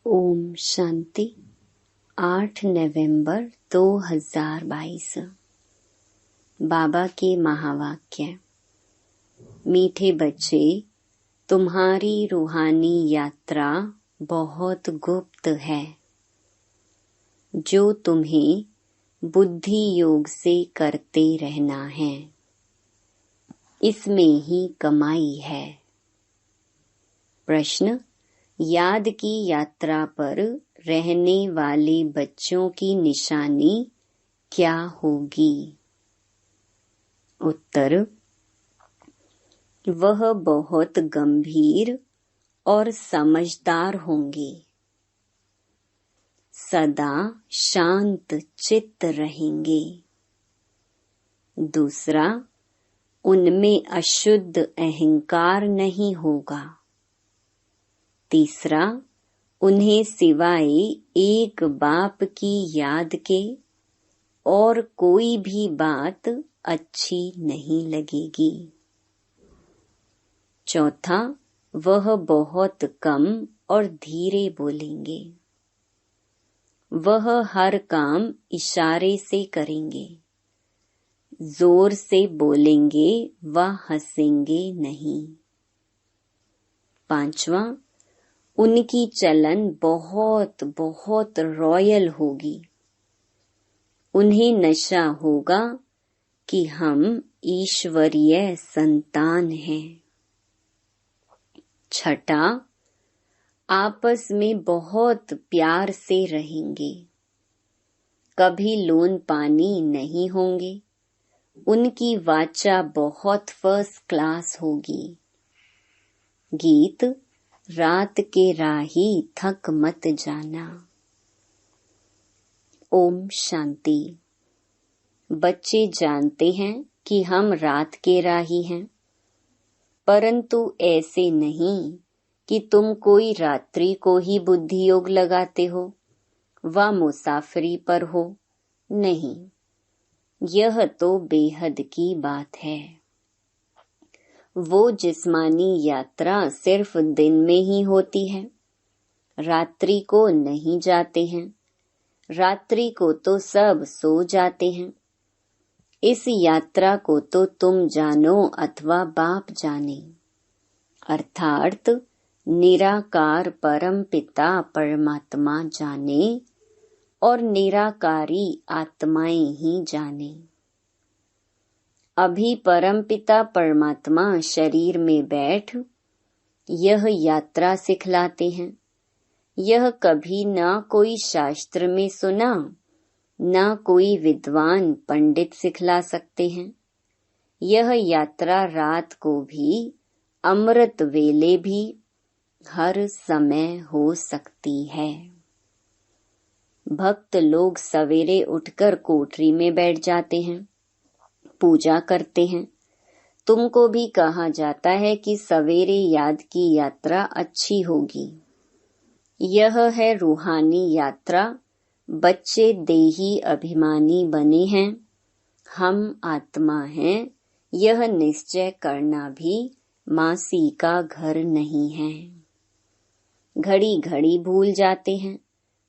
ओम शांति। 8 नवंबर 2022। बाबा के महावाक्य। मीठे बच्चे, तुम्हारी रूहानी यात्रा बहुत गुप्त है, जो तुम्हें बुद्धि योग से करते रहना है। इसमें ही कमाई है। प्रश्न: याद की यात्रा पर रहने वाले बच्चों की निशानी क्या होगी? उत्तर: वह बहुत गंभीर और समझदार होंगे, सदा शांत चित्त रहेंगे। दूसरा, उनमें अशुद्ध अहंकार नहीं होगा। तीसरा, उन्हें सिवाय एक बाप की याद के और कोई भी बात अच्छी नहीं लगेगी। चौथा, वह बहुत कम और धीरे बोलेंगे। वह हर काम इशारे से करेंगे, जोर से बोलेंगे व हंसेंगे नहीं। पांचवा, उनकी चलन बहुत बहुत रॉयल होगी। उन्हें नशा होगा कि हम ईश्वरीय संतान हैं। छठा, आपस में बहुत प्यार से रहेंगे, कभी लोन पानी नहीं होंगे। उनकी वाचा बहुत फर्स्ट क्लास होगी। गीत: रात के राही थक मत जाना। ओम शांति। बच्चे जानते हैं कि हम रात के राही हैं, परंतु ऐसे नहीं कि तुम कोई रात्रि को ही बुद्धि योग लगाते हो व मुसाफरी पर हो। नहीं, यह तो बेहद की बात है। वो जिस्मानी यात्रा सिर्फ दिन में ही होती है, रात्रि को नहीं जाते हैं। रात्रि को तो सब सो जाते हैं। इस यात्रा को तो तुम जानो अथवा बाप जाने, अर्थात निराकार परम पिता परमात्मा जाने और निराकारी आत्माएं ही जाने। अभी परमपिता परमात्मा शरीर में बैठ यह यात्रा सिखलाते हैं। यह कभी ना कोई शास्त्र में सुना, ना कोई विद्वान पंडित सिखला सकते हैं। यह यात्रा रात को भी, अमृत वेले भी, हर समय हो सकती है। भक्त लोग सवेरे उठकर कोठरी में बैठ जाते हैं, पूजा करते हैं। तुमको भी कहा जाता है कि सवेरे याद की यात्रा अच्छी होगी। यह है रूहानी यात्रा। बच्चे देही अभिमानी बने हैं, हम आत्मा हैं, यह निश्चय करना भी मासी का घर नहीं है। घड़ी घड़ी भूल जाते हैं।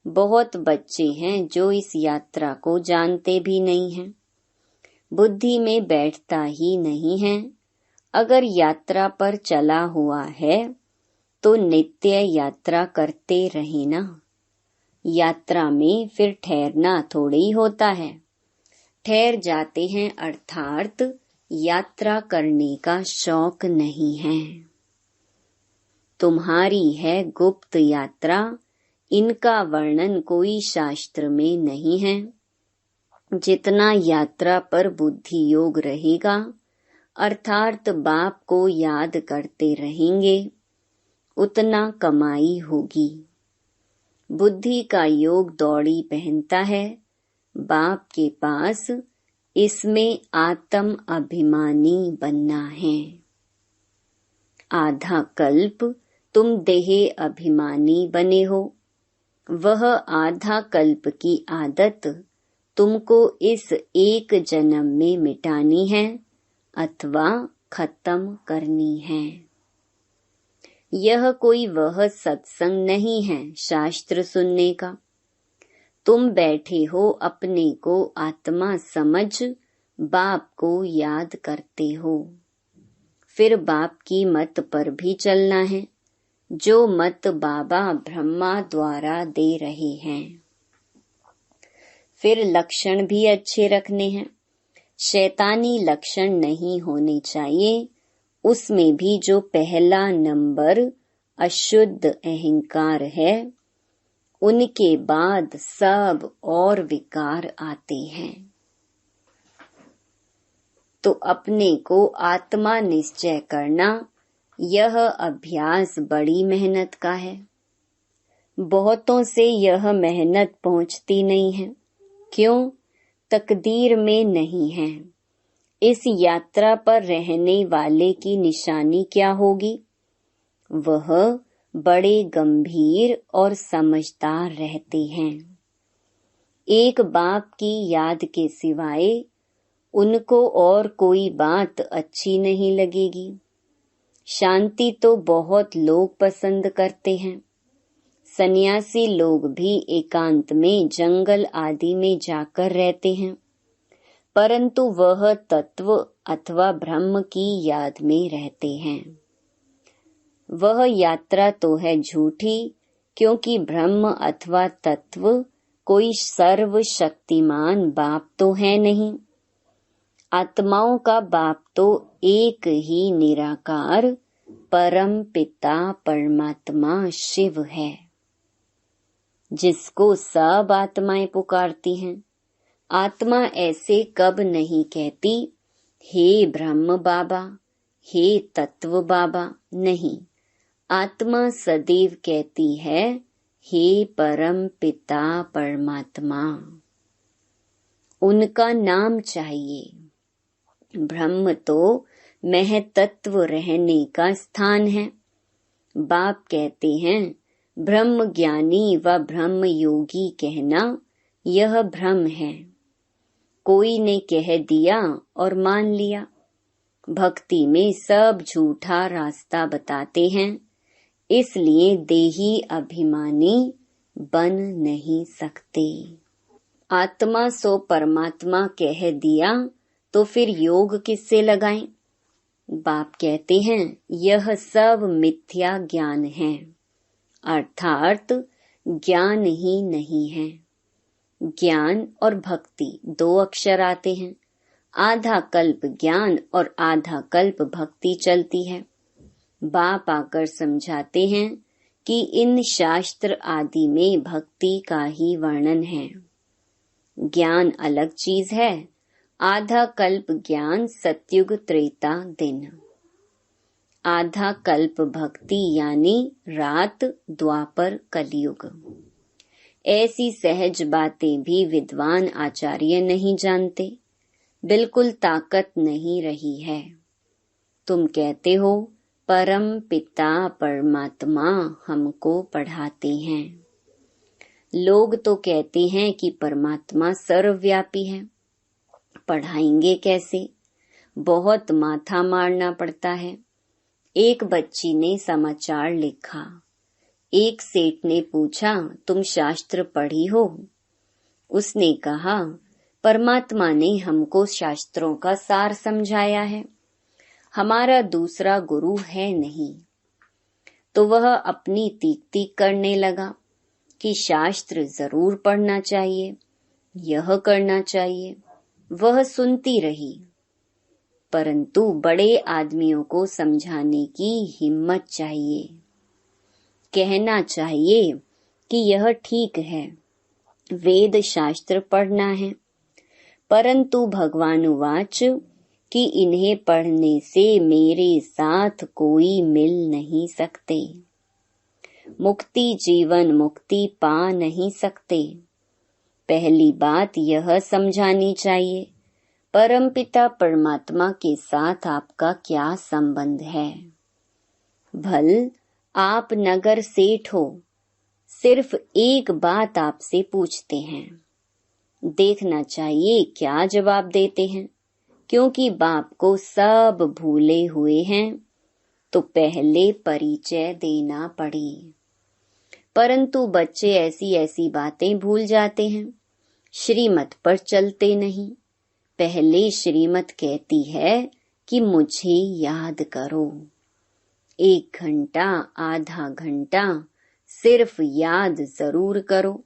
बहुत बच्चे हैं जो इस यात्रा को जानते भी नहीं हैं, बुद्धि में बैठता ही नहीं है। अगर यात्रा पर चला हुआ है तो नित्य यात्रा करते रहे ना। यात्रा में फिर ठहरना थोड़ी होता है। ठहर जाते हैं अर्थात यात्रा करने का शौक नहीं है। तुम्हारी है गुप्त यात्रा, इनका वर्णन कोई शास्त्र में नहीं है। जितना यात्रा पर बुद्धि योग रहेगा, अर्थात बाप को याद करते रहेंगे, उतना कमाई होगी। बुद्धि का योग दौड़ी पहनता है बाप के पास, इसमें आत्म अभिमानी बनना है। आधा कल्प तुम देह अभिमानी बने हो, वह आधा कल्प की आदत तुमको इस एक जन्म में मिटानी है अथवा खत्म करनी है। यह कोई वह सत्संग नहीं है शास्त्र सुनने का। तुम बैठे हो अपने को आत्मा समझ बाप को याद करते हो। फिर बाप की मत पर भी चलना है, जो मत बाबा ब्रह्मा द्वारा दे रहे हैं। फिर लक्षण भी अच्छे रखने हैं। शैतानी लक्षण नहीं होने चाहिए। उसमें भी जो पहला नंबर अशुद्ध अहंकार है, उनके बाद सब और विकार आते हैं। तो अपने को आत्मा निश्चय करना, यह अभ्यास बड़ी मेहनत का है। बहुतों से यह मेहनत पहुंचती नहीं है। क्यों? तकदीर में नहीं है। इस यात्रा पर रहने वाले की निशानी क्या होगी? वह बड़े गंभीर और समझदार रहते हैं। एक बाप की याद के सिवाय उनको और कोई बात अच्छी नहीं लगेगी। शांति तो बहुत लोग पसंद करते हैं। सन्यासी लोग भी एकांत में जंगल आदि में जाकर रहते हैं, परंतु वह तत्व अथवा ब्रह्म की याद में रहते हैं। वह यात्रा तो है झूठी, क्योंकि ब्रह्म अथवा तत्व कोई सर्वशक्तिमान बाप तो है नहीं। आत्माओं का बाप तो एक ही निराकार परम पिता परमात्मा शिव है, जिसको सब आत्माएं पुकारती हैं। आत्मा ऐसे कब नहीं कहती हे ब्रह्म बाबा, हे तत्व बाबा, नहीं। आत्मा सदैव कहती है हे परम पिता परमात्मा। उनका नाम चाहिए। ब्रह्म तो महतत्व रहने का स्थान है। बाप कहते हैं ब्रह्म ज्ञानी व ब्रह्म योगी कहना यह भ्रम है। कोई ने कह दिया और मान लिया। भक्ति में सब झूठा रास्ता बताते हैं, इसलिए देही अभिमानी बन नहीं सकते। आत्मा सो परमात्मा कह दिया तो फिर योग किससे लगाएं? बाप कहते हैं यह सब मिथ्या ज्ञान है, अर्थात ज्ञान ही नहीं है। ज्ञान और भक्ति दो अक्षर आते हैं। आधा कल्प ज्ञान और आधा कल्प भक्ति चलती है। बाप आकर समझाते हैं कि इन शास्त्र आदि में भक्ति का ही वर्णन है। ज्ञान अलग चीज है। आधा कल्प ज्ञान सतयुग त्रेता दिन, आधा कल्प भक्ति यानी रात द्वापर कलयुग। ऐसी सहज बातें भी विद्वान आचार्य नहीं जानते। बिल्कुल ताकत नहीं रही है। तुम कहते हो परम पिता परमात्मा हमको पढ़ाते हैं। लोग तो कहते हैं कि परमात्मा सर्वव्यापी है। पढ़ाएंगे कैसे? बहुत माथा मारना पड़ता है। एक बच्ची ने समाचार लिखा। एक सेठ ने पूछा तुम शास्त्र पढ़ी हो? उसने कहा परमात्मा ने हमको शास्त्रों का सार समझाया है। हमारा दूसरा गुरु है नहीं। तो वह अपनी तीक तीक करने लगा कि शास्त्र जरूर पढ़ना चाहिए, यह करना चाहिए। वह सुनती रही, परंतु बड़े आदमियों को समझाने की हिम्मत चाहिए। कहना चाहिए कि यह ठीक है, वेद शास्त्र पढ़ना है, परंतु भगवान उवाच कि इन्हें पढ़ने से मेरे साथ कोई मिल नहीं सकते, मुक्ति जीवन मुक्ति पा नहीं सकते। पहली बात यह समझानी चाहिए परमपिता परमात्मा के साथ आपका क्या संबंध है। भल आप नगर सेठ हो, सिर्फ एक बात आपसे पूछते हैं, देखना चाहिए क्या जवाब देते हैं, क्योंकि बाप को सब भूले हुए हैं तो पहले परिचय देना पड़े। परंतु बच्चे ऐसी ऐसी बातें भूल जाते हैं, श्रीमत पर चलते नहीं। पहले श्रीमत कहती है कि मुझे याद करो। 1 घंटा, आधा घंटा सिर्फ याद जरूर करो।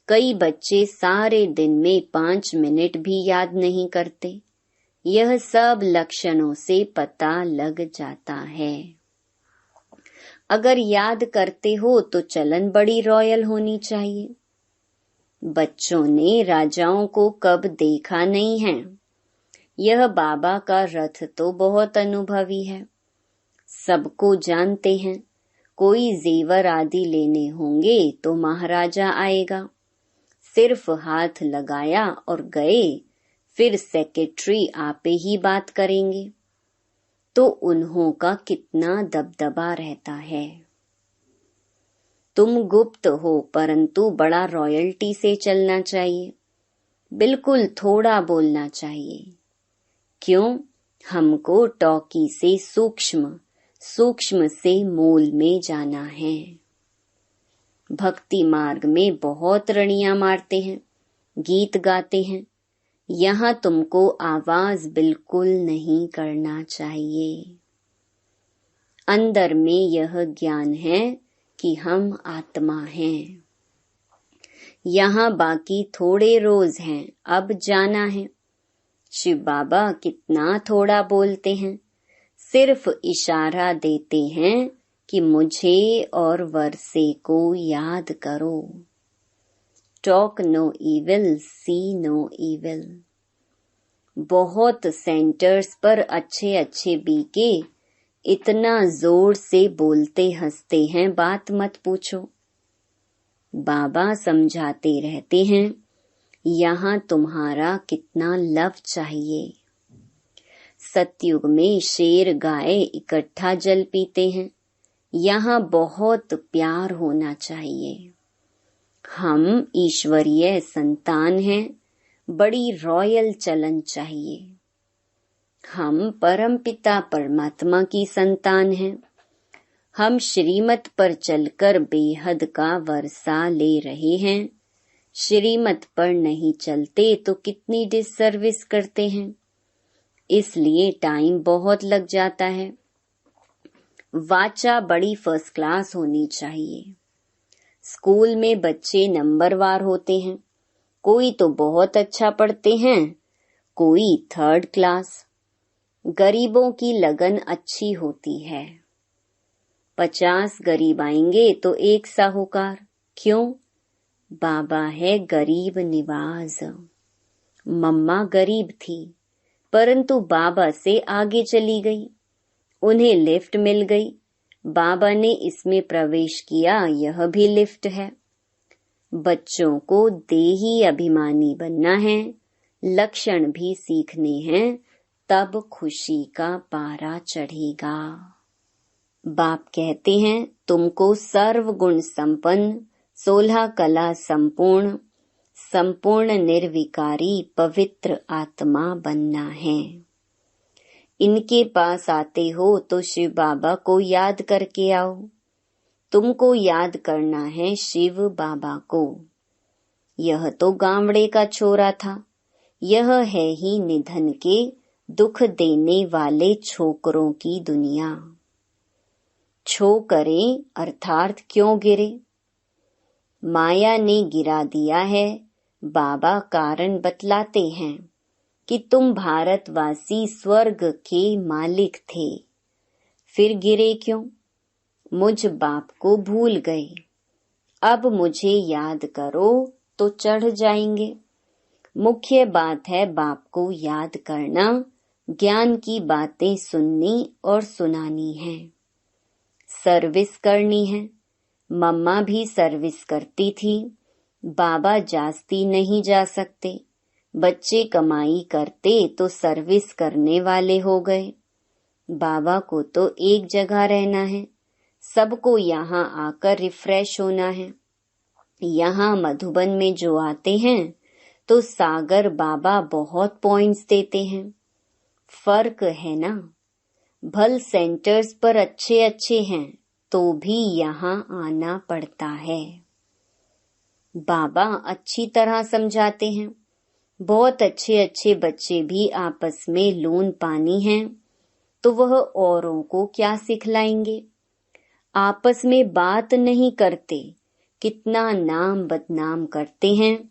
कई बच्चे सारे दिन में 5 मिनट भी याद नहीं करते। यह सब लक्षणों से पता लग जाता है। अगर याद करते हो तो चलन बड़ी रॉयल होनी चाहिए। बच्चों ने राजाओं को कब देखा नहीं है। यह बाबा का रथ तो बहुत अनुभवी है, सबको जानते हैं। कोई जेवर आदि लेने होंगे तो महाराजा आएगा, सिर्फ हाथ लगाया और गए, फिर सेक्रेटरी आपे ही बात करेंगे। तो उन्हों का कितना दबदबा रहता है। तुम गुप्त हो, परंतु बड़ा रॉयल्टी से चलना चाहिए। बिल्कुल थोड़ा बोलना चाहिए। क्यों? हमको टॉकी से सूक्ष्म, सूक्ष्म से मूल में जाना है। भक्ति मार्ग में बहुत रणियां मारते हैं, गीत गाते हैं। यहाँ तुमको आवाज बिल्कुल नहीं करना चाहिए। अंदर में यह ज्ञान है कि हम आत्मा हैं। यहाँ बाकी थोड़े रोज हैं, अब जाना है। शिव बाबा कितना थोड़ा बोलते हैं, सिर्फ इशारा देते हैं कि मुझे और वर्षे को याद करो। टॉक नो इविल, सी नो इविल। बहुत सेंटर्स पर अच्छे अच्छे बीके इतना जोर से बोलते हंसते हैं, बात मत पूछो। बाबा समझाते रहते हैं, यहाँ तुम्हारा कितना लव चाहिए। सतयुग में शेर गाय इकट्ठा जल पीते हैं, यहाँ बहुत प्यार होना चाहिए। हम ईश्वरीय संतान हैं, बड़ी रॉयल चलन चाहिए। हम परमपिता परमात्मा की संतान हैं। हम श्रीमत पर चलकर बेहद का वर्षा ले रहे हैं। श्रीमत पर नहीं चलते तो कितनी डिससर्विस करते हैं, इसलिए टाइम बहुत लग जाता है। वाचा बड़ी फर्स्ट क्लास होनी चाहिए। स्कूल में बच्चे नंबरवार होते हैं, कोई तो बहुत अच्छा पढ़ते हैं, कोई 3rd क्लास। गरीबों की लगन अच्छी होती है। 50 गरीब आएंगे तो 1 साहूकार। क्यों? बाबा है गरीब निवाज। मम्मा गरीब थी, परंतु बाबा से आगे चली गई, उन्हें लिफ्ट मिल गई। बाबा ने इसमें प्रवेश किया, यह भी लिफ्ट है। बच्चों को देही अभिमानी बनना है, लक्षण भी सीखने हैं, तब खुशी का पारा चढ़ेगा। बाप कहते हैं, तुमको सर्व गुण संपन्न, 16 कला संपूर्ण, संपूर्ण निर्विकारी पवित्र आत्मा बनना है। इनके पास आते हो तो शिव बाबा को याद करके आओ। तुमको याद करना है शिव बाबा को। यह तो गांवड़े का छोरा था, यह है ही निधन के दुख देने वाले छोकरों की दुनिया। छो करें अर्थात क्यों गिरे? माया ने गिरा दिया है। बाबा कारण बतलाते हैं कि तुम भारतवासी स्वर्ग के मालिक थे, फिर गिरे क्यों? मुझ बाप को भूल गए। अब मुझे याद करो तो चढ़ जाएंगे। मुख्य बात है बाप को याद करना, ज्ञान की बातें सुननी और सुनानी है, सर्विस करनी है। मम्मा भी सर्विस करती थी। बाबा जास्ती नहीं जा सकते। बच्चे कमाई करते तो सर्विस करने वाले हो गए। बाबा को तो एक जगह रहना है, सबको यहाँ आकर रिफ्रेश होना है। यहाँ मधुबन में जो आते हैं तो सागर बाबा बहुत पॉइंट्स देते हैं। फर्क है ना। भल सेंटर्स पर अच्छे अच्छे हैं तो भी यहाँ आना पड़ता है। बाबा अच्छी तरह समझाते हैं। बहुत अच्छे अच्छे बच्चे भी आपस में लून पानी हैं तो वह औरों को क्या सिखलाएंगे। आपस में बात नहीं करते, कितना नाम बदनाम करते हैं।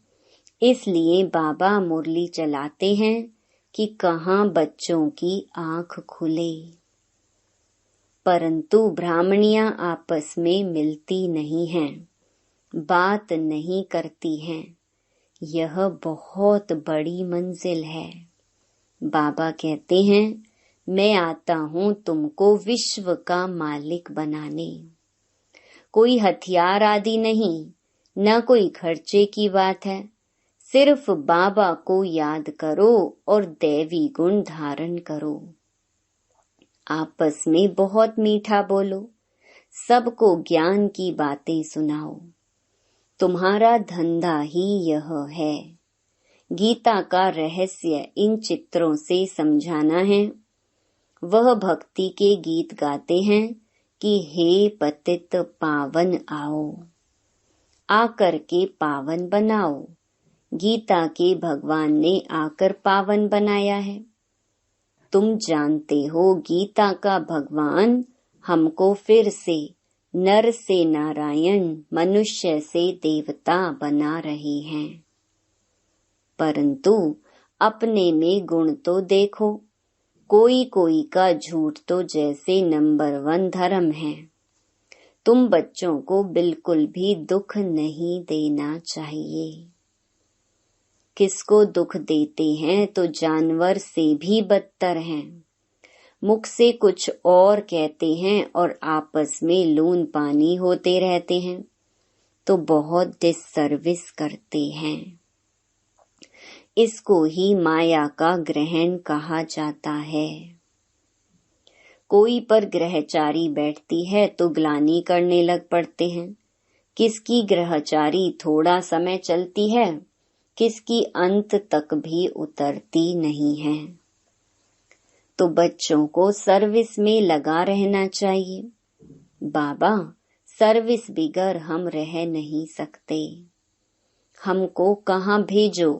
इसलिए बाबा मुरली चलाते हैं कि कहाँ बच्चों की आंख खुले। परंतु ब्राह्मणियां आपस में मिलती नहीं हैं, बात नहीं करती हैं। यह बहुत बड़ी मंजिल है। बाबा कहते हैं, मैं आता हूँ तुमको विश्व का मालिक बनाने। कोई हथियार आदि नहीं, न कोई खर्चे की बात है। सिर्फ बाबा को याद करो और दैवी गुण धारण करो। आपस में बहुत मीठा बोलो, सबको ज्ञान की बातें सुनाओ। तुम्हारा धंधा ही यह है। गीता का रहस्य इन चित्रों से समझाना है। वह भक्ति के गीत गाते हैं कि हे पतित पावन आओ, आकर के पावन बनाओ। गीता के भगवान ने आकर पावन बनाया है। तुम जानते हो गीता का भगवान हमको फिर से नर से नारायण, मनुष्य से देवता बना रहे हैं। परंतु अपने में गुण तो देखो। कोई कोई का झूठ तो जैसे नंबर 1 धर्म है। तुम बच्चों को बिल्कुल भी दुख नहीं देना चाहिए। किसको दुख देते हैं तो जानवर से भी बदतर हैं। मुख से कुछ और कहते हैं और आपस में लून पानी होते रहते हैं तो बहुत डिससर्विस करते हैं। इसको ही माया का ग्रहण कहा जाता है। कोई पर ग्रहचारी बैठती है तो ग्लानि करने लग पड़ते हैं। किसकी ग्रहचारी थोड़ा समय चलती है, किसकी अंत तक भी उतरती नहीं है। तो बच्चों को सर्विस में लगा रहना चाहिए। बाबा, सर्विस बिगर हम रह नहीं सकते। हमको कहाँ भेजो।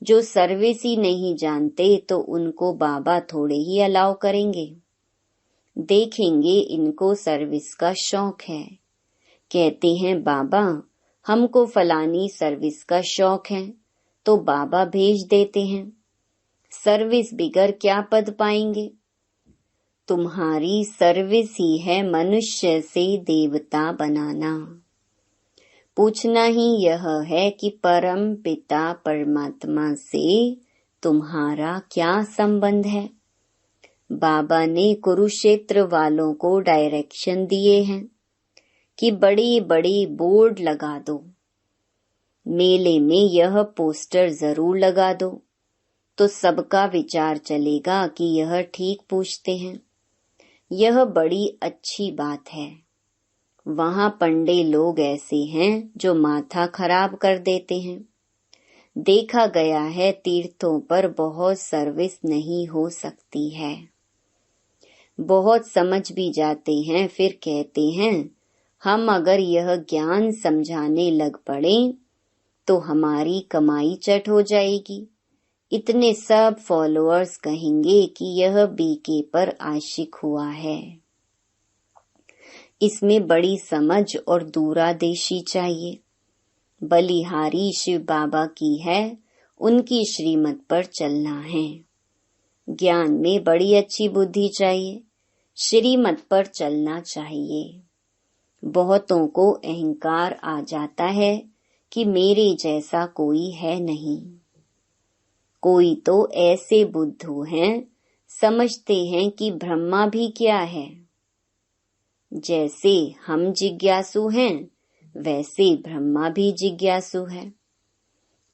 जो सर्विस ही नहीं जानते तो उनको बाबा थोड़े ही अलाउ करेंगे। देखेंगे इनको सर्विस का शौक है। कहते हैं बाबा हमको फलानी सर्विस का शौक है तो बाबा भेज देते हैं। सर्विस बिगर क्या पद पाएंगे। तुम्हारी सर्विस ही है मनुष्य से देवता बनाना। पूछना ही यह है कि परम पिता परमात्मा से तुम्हारा क्या संबंध है। बाबा ने कुरुक्षेत्र वालों को डायरेक्शन दिए हैं कि बड़ी बड़ी बोर्ड लगा दो। मेले में यह पोस्टर जरूर लगा दो तो सबका विचार चलेगा कि यह ठीक पूछते हैं। यह बड़ी अच्छी बात है। वहाँ पंडे लोग ऐसे हैं जो माथा खराब कर देते हैं। देखा गया है तीर्थों पर बहुत सर्विस नहीं हो सकती है। बहुत समझ भी जाते हैं, फिर कहते हैं हम अगर यह ज्ञान समझाने लग पड़े तो हमारी कमाई चट हो जाएगी। इतने सब फॉलोअर्स कहेंगे कि यह बीके पर आशिक हुआ है। इसमें बड़ी समझ और दूरादेशी चाहिए। बलिहारी शिव बाबा की है, उनकी श्रीमत पर चलना है। ज्ञान में बड़ी अच्छी बुद्धि चाहिए, श्रीमत पर चलना चाहिए। बहुतों को अहंकार आ जाता है कि मेरे जैसा कोई है नहीं। कोई तो ऐसे बुद्धू हैं, समझते हैं कि ब्रह्मा भी क्या है। जैसे हम जिज्ञासु हैं वैसे ब्रह्मा भी जिज्ञासु है।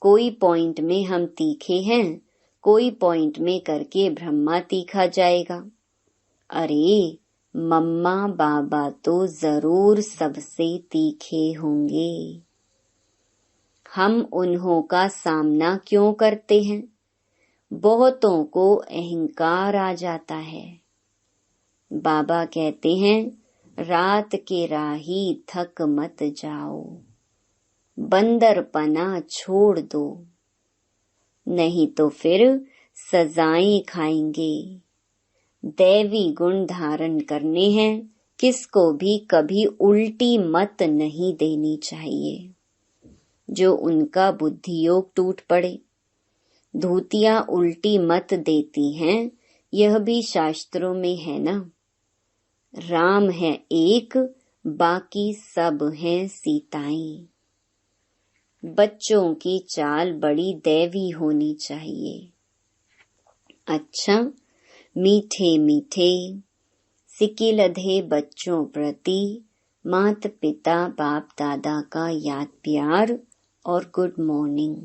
कोई पॉइंट में हम तीखे हैं, कोई पॉइंट में करके ब्रह्मा तीखा जाएगा। अरे मम्मा बाबा तो जरूर सबसे तीखे होंगे। हम उन्हों का सामना क्यों करते हैं। बहुतों को अहंकार आ जाता है। बाबा कहते हैं, रात के राही थक मत जाओ, बंदरपना छोड़ दो, नहीं तो फिर सजाएं खाएंगे। दैवी गुण धारण करने हैं, किसको भी कभी उल्टी मत नहीं देनी चाहिए, जो उनका बुद्धि योग टूट पड़े। धूतियां उल्टी मत देती हैं, यह भी शास्त्रों में है ना। राम है एक, बाकी सब हैं सीताएं। बच्चों की चाल बड़ी दैवी होनी चाहिए। अच्छा, मीठे मीठे सिकिलधे बच्चों प्रति माता पिता बाप दादा का याद प्यार और गुड मॉर्निंग।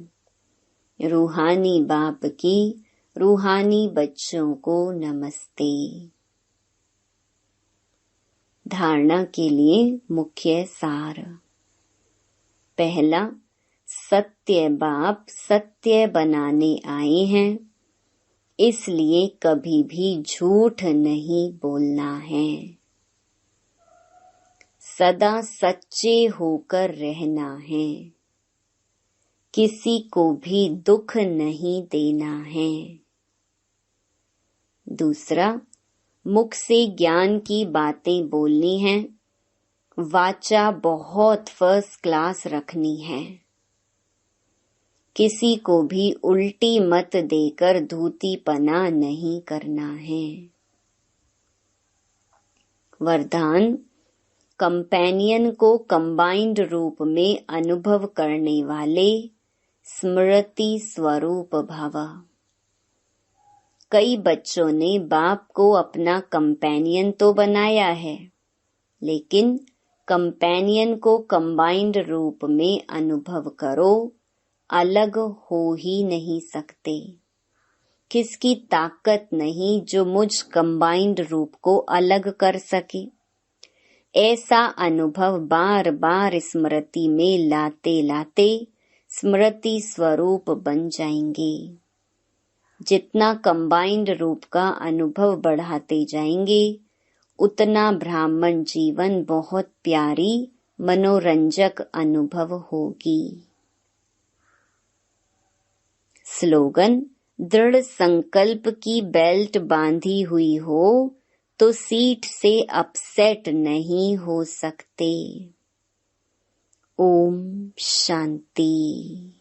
रूहानी बाप की रूहानी बच्चों को नमस्ते। धारणा के लिए मुख्य सार। पहला, सत्य बाप सत्य बनाने आए हैं, इसलिए कभी भी झूठ नहीं बोलना है। सदा सच्चे होकर रहना है, किसी को भी दुख नहीं देना है। दूसरा, मुख से ज्ञान की बातें बोलनी है, वाचा बहुत फर्स्ट क्लास रखनी है। किसी को भी उल्टी मत देकर धूतीपना नहीं करना है। वरदान, कंपेनियन को कंबाइंड रूप में अनुभव करने वाले स्मृति स्वरूप भव। कई बच्चों ने बाप को अपना कंपेनियन तो बनाया है, लेकिन कंपेनियन को कंबाइंड रूप में अनुभव करो, अलग हो ही नहीं सकते। किसकी ताकत नहीं जो मुझ कंबाइंड रूप को अलग कर सके। ऐसा अनुभव बार बार स्मृति में लाते लाते स्मृति स्वरूप बन जाएंगे। जितना कंबाइंड रूप का अनुभव बढ़ाते जाएंगे, उतना ब्राह्मण जीवन बहुत प्यारी मनोरंजक अनुभव होगी। स्लोगन, दृढ़ संकल्प की बेल्ट बांधी हुई हो तो सीट से अपसेट नहीं हो सकते। ओम शांति।